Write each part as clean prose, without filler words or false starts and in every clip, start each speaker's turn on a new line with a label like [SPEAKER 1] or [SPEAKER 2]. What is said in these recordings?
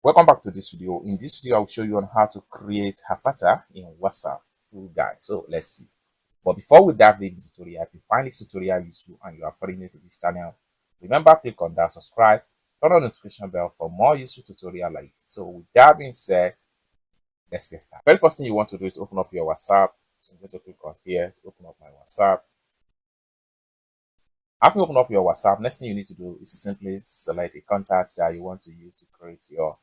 [SPEAKER 1] Welcome back to this video. In this video, I'll show you on how to create avatar in WhatsApp. Full guide. So let's see. But before we dive into the tutorial, if you find this tutorial useful and you are very new to this channel, remember click on that subscribe, turn on the notification bell for more useful tutorial like this. So with that being said, let's get started. Very first thing you want to do is to open up your WhatsApp. So I'm going to click on here to open up my WhatsApp. After you open up your WhatsApp, next thing you need to do is to simply select a contact that you want to use to create your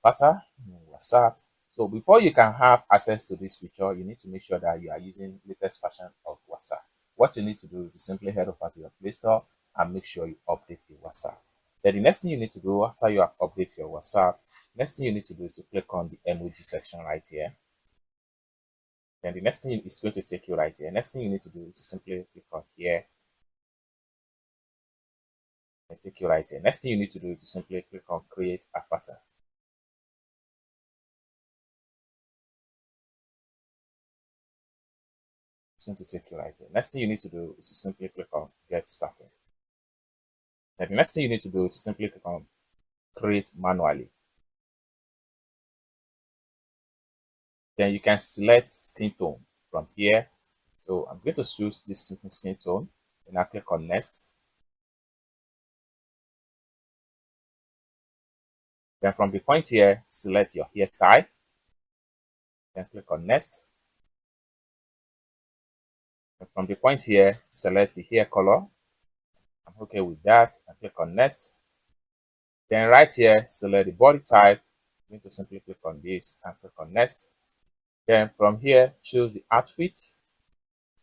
[SPEAKER 1] avatar in WhatsApp. So before you can have access to this feature, you need to make sure that you are using latest version of WhatsApp. What you need to do is to simply head over to your Play Store and make sure you update your WhatsApp. Then the next thing you need to do after you have updated your WhatsApp, next thing you need to do is to click on the emoji section right here. Then the next thing is going to take you right here. Next thing you need to do is to simply click on here and take you right here. Next thing you need to do is to simply click on create avatar. It's going to take you right here. Next thing you need to do is to simply click on get started. Then the next thing you need to do is to simply click on create manually. Then you can select skin tone from here. So I'm going to choose this skin tone and I click on next. Then from the point here, select your hairstyle. Then click on next. And from the point here, select the hair color. I'm okay with that and click on next. Then right here, select the body type. I'm going to simply click on this and click on next. Then from here, choose the outfit.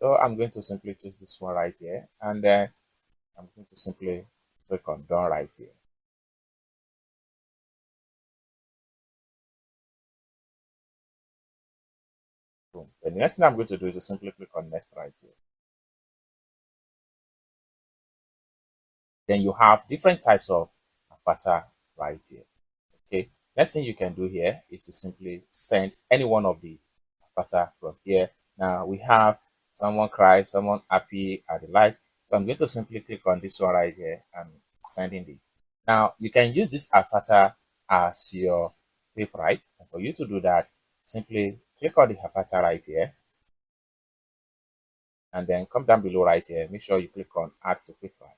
[SPEAKER 1] So I'm going to simply choose this one right here. And then I'm going to simply click on done right here. Boom. Then the next thing I'm going to do is to simply click on next right here. Then you have different types of avatar right here. Okay. Next thing you can do here is to simply send any one of the avatar from here. Now we have someone cry, someone happy at the lights. So I'm going to simply click on this one right here and sending this. Now you can use this avatar as your favorite. And for you to do that, simply click on the avatar right here. And then come down below right here. Make sure you click on add to favorite.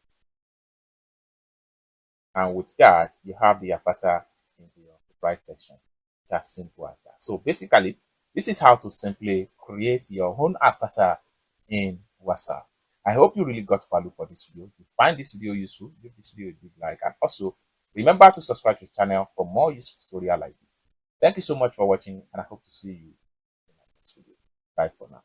[SPEAKER 1] And with that, you have the avatar into your favorite section. It's as simple as that. So basically, this is how to simply create your own avatar in WhatsApp. I hope you really got value for this video. If you find this video useful, give this video a big like, and also remember to subscribe to the channel for more useful tutorial like this. Thank you so much for watching, and I hope to see you in my next video. Bye for now.